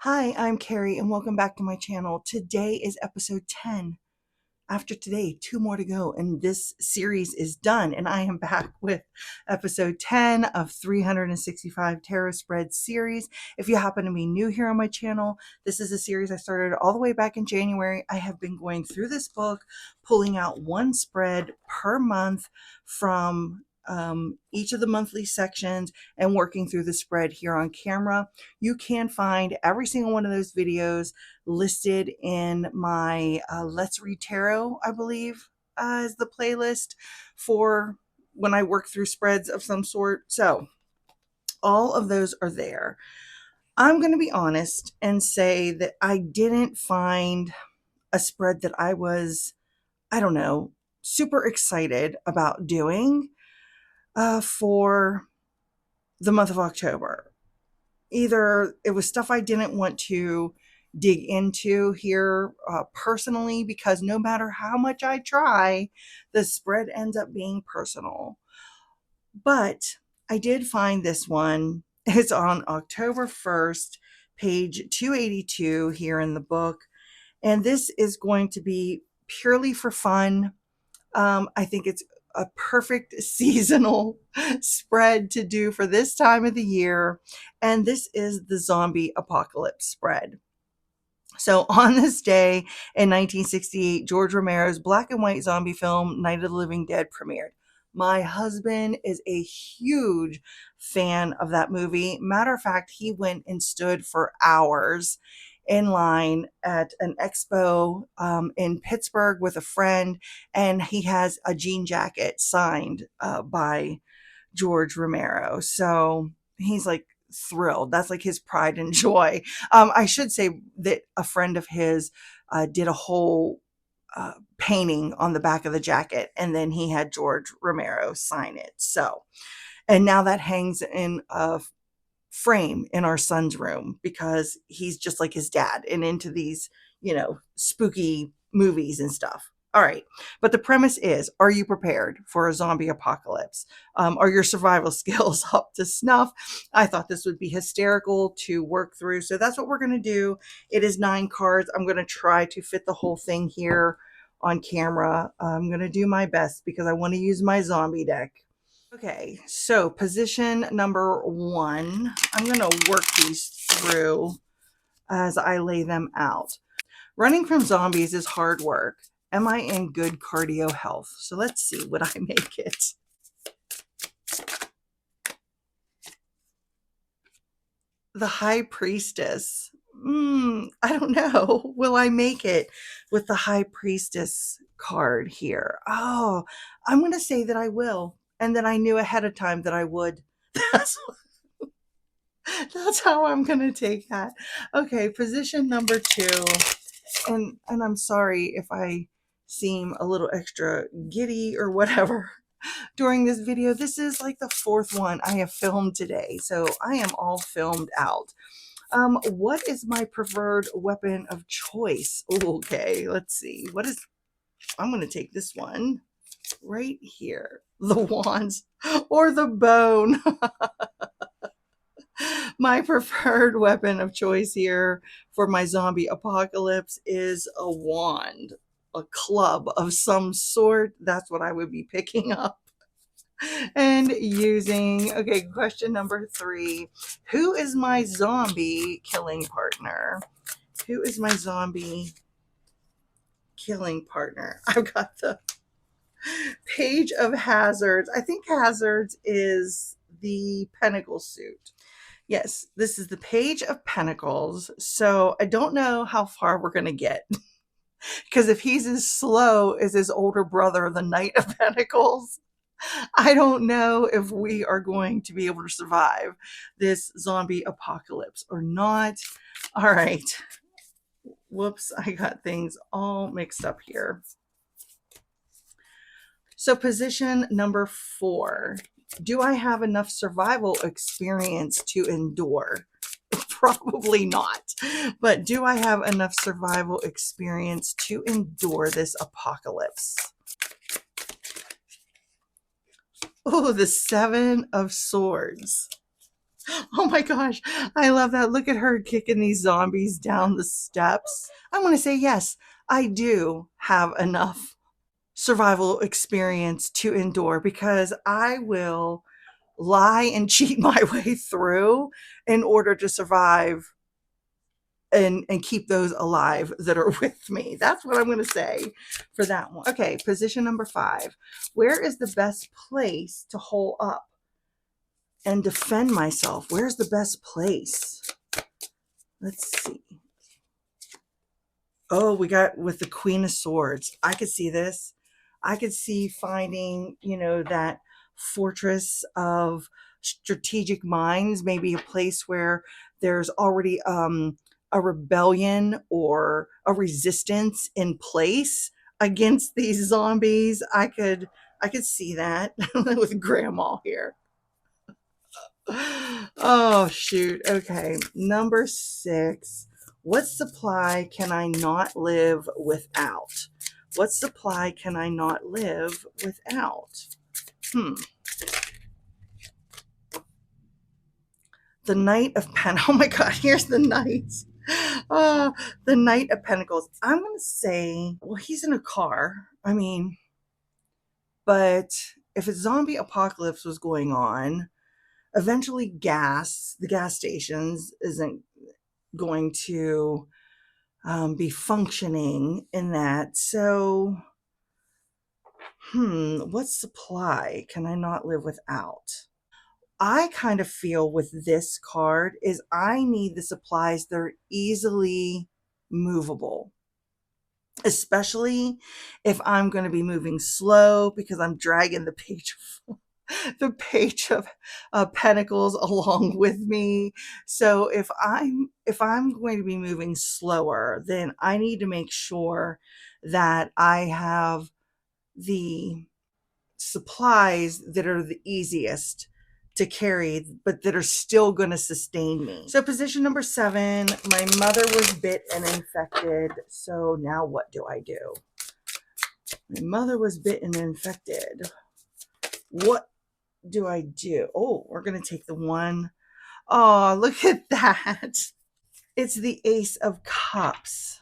Hi, I'm Carrie and welcome back to my channel. Today is episode 10. After today, 2 more to go and this series is done, and I am back with episode 10 of 365 Tarot Spread series. If you happen to be new here on my channel, this is a series I started all the way back in January. I have been going through this book, pulling out one spread per month from each of the monthly sections and working through the spread here on camera. You can find every single one of those videos listed in my Let's Read Tarot, I believe, is the playlist for when I work through spreads of some sort. So all of those are there. I'm going to be honest and say that I didn't find a spread that I was, I don't know, super excited about doing for the month of October. Either it was stuff I didn't want to dig into here personally, because no matter how much I try, the spread ends up being personal. But I did find this one. It's on October 1st, page 282 here in the book. And this is going to be purely for fun. I think it's a perfect seasonal spread to do for this time of the year. And this is the zombie apocalypse spread. So on this day in 1968, George Romero's black and white zombie film, Night of the Living Dead, premiered. My husband is a huge fan of that movie. Matter of fact, he went and stood for hours in line at an expo in Pittsburgh with a friend, and he has a jean jacket signed by George Romero. So he's like thrilled. That's like his pride and joy. I should say that a friend of his did a whole painting on the back of the jacket, and then he had George Romero sign it. So, and now that hangs in a frame in our son's room because he's just like his dad and into these, spooky movies and stuff. All right. But the premise is, are you prepared for a zombie apocalypse? Are your survival skills up to snuff? I thought this would be hysterical to work through. So that's what we're going to do. It is 9 cards. I'm going to try to fit the whole thing here on camera. I'm going to do my best because I want to use my zombie deck. Okay, so position number 1, I'm going to work these through as I lay them out. Running from zombies is hard work. Am I in good cardio health? So let's see, would I make it? The High Priestess. I don't know. Will I make it with the High Priestess card here? Oh, I'm going to say that I will. And that I knew ahead of time that I would. That's That's how I'm going to take that. Okay, position number 2. And I'm sorry if I seem a little extra giddy or whatever during this video. This is like the 4th one I have filmed today, so I am all filmed out. What is my preferred weapon of choice? Okay, let's see. I'm going to take this one right here. The wands or the bone. My preferred weapon of choice here for my zombie apocalypse is a wand, a club of some sort. That's what I would be picking up and using. Okay, question number 3. Who is my zombie killing partner? Who is my zombie killing partner? I've got the Page of Hazards. I think Hazards is the Pentacle suit. Yes, this is the Page of Pentacles. So I don't know how far we're going to get. Because if he's as slow as his older brother, the Knight of Pentacles, I don't know if we are going to be able to survive this zombie apocalypse or not. All right. Whoops, I got things all mixed up here. So position number 4. Do I have enough survival experience to endure? Probably not. But do I have enough survival experience to endure this apocalypse? Oh, the 7 of Swords. Oh my gosh, I love that. Look at her kicking these zombies down the steps. I want to say, yes, I do have enough survival experience to endure because I will lie and cheat my way through in order to survive and keep those alive that are with me. That's what I'm going to say for that one. Okay, position number 5. Where is the best place to hole up and defend myself? Where's the best place? Let's see. Oh, we got with the Queen of Swords. I could see this. I could see finding, that fortress of strategic minds, maybe a place where there's already a rebellion or a resistance in place against these zombies. I could see that with grandma here. Oh, shoot. Okay. Number 6. What supply can I not live without? What supply can I not live without? The Knight of Pentacles. Oh my God, here's the Knight. The Knight of Pentacles. I'm going to say, well, he's in a car. I mean, but if a zombie apocalypse was going on, eventually the gas stations isn't going to be functioning in that. So, what supply can I not live without? I kind of feel with this card is I need the supplies that are easily movable, especially if I'm going to be moving slow because I'm dragging the page of Pentacles along with me. So if I'm going to be moving slower, then I need to make sure that I have the supplies that are the easiest to carry, but that are still going to sustain me. So position number 7, my mother was bit and infected. So now what do I do? My mother was bit and infected. What do I do? Oh, we're going to take the one. Oh, look at that. It's the Ace of Cups.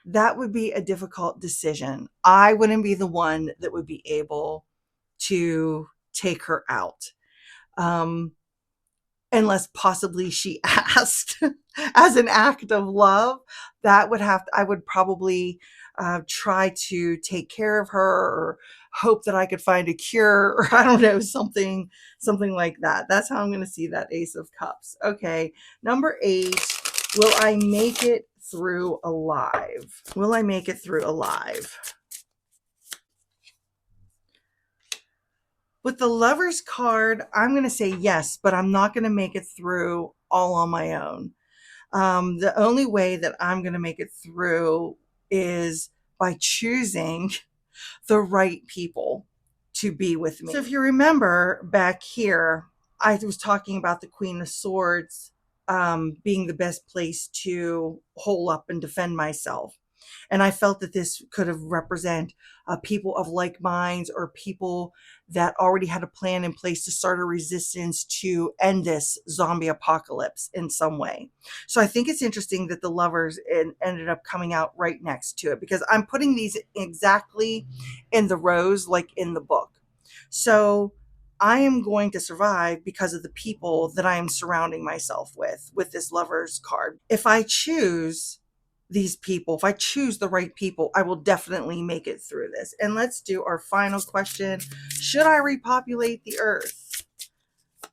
That would be a difficult decision. I wouldn't be the one that would be able to take her out. Unless possibly she asked as an act of love. I would probably try to take care of her or hope that I could find a cure, or I don't know, something like that. That's how I'm going to see that Ace of Cups. Okay, number 8, will I make it through alive? Will I make it through alive? With the Lover's card, I'm going to say yes, but I'm not going to make it through all on my own. The only way that I'm going to make it through is by choosing the right people to be with me. So if you remember back here, I was talking about the Queen of Swords being the best place to hole up and defend myself. And I felt that this could have represent people of like minds or people that already had a plan in place to start a resistance to end this zombie apocalypse in some way. So I think it's interesting that the Lovers ended up coming out right next to it, because I'm putting these exactly in the rows like in the book. So I am going to survive because of the people that I am surrounding myself with this Lovers card. If I choose these people, if I choose the right people, I will definitely make it through this. And let's do our final question. Should I repopulate the earth?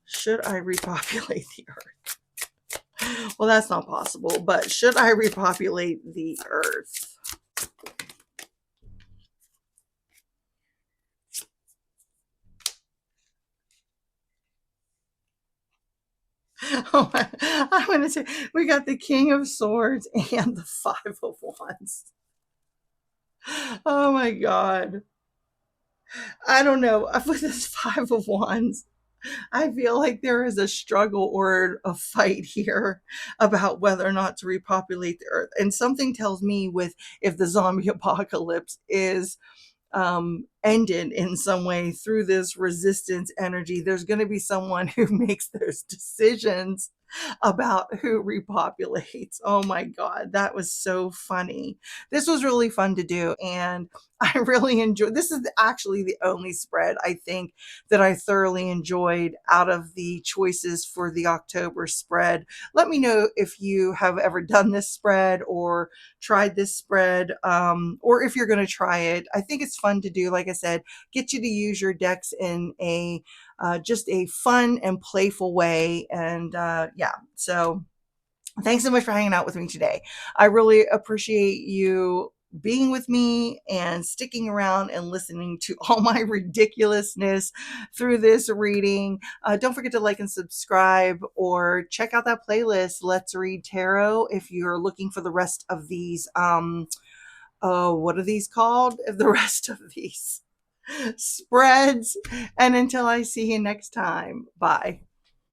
Should I repopulate the earth? Well, that's not possible, but should I repopulate the earth? Oh, I'm going to say we got the King of Swords and the Five of Wands. Oh my God. I don't know. With this Five of Wands, I feel like there is a struggle or a fight here about whether or not to repopulate the earth. And something tells me if the zombie apocalypse is ended in some way through this resistance energy. There's going to be someone who makes those decisions about who repopulates. Oh my God, that was so funny. This was really fun to do, and I really enjoyed. This is actually the only spread I think that I thoroughly enjoyed out of the choices for the October spread. Let me know if you have ever done this spread or tried this spread, or if you're going to try it. I think it's fun to do. Like I said, get you to use your decks in a just a fun and playful way. And yeah, so thanks so much for hanging out with me today. I really appreciate you being with me and sticking around and listening to all my ridiculousness through this reading. Don't forget to like and subscribe, or check out that playlist, Let's Read Tarot, if you're looking for the rest of these. What are these called? The rest of these spreads. And until I see you next time, bye.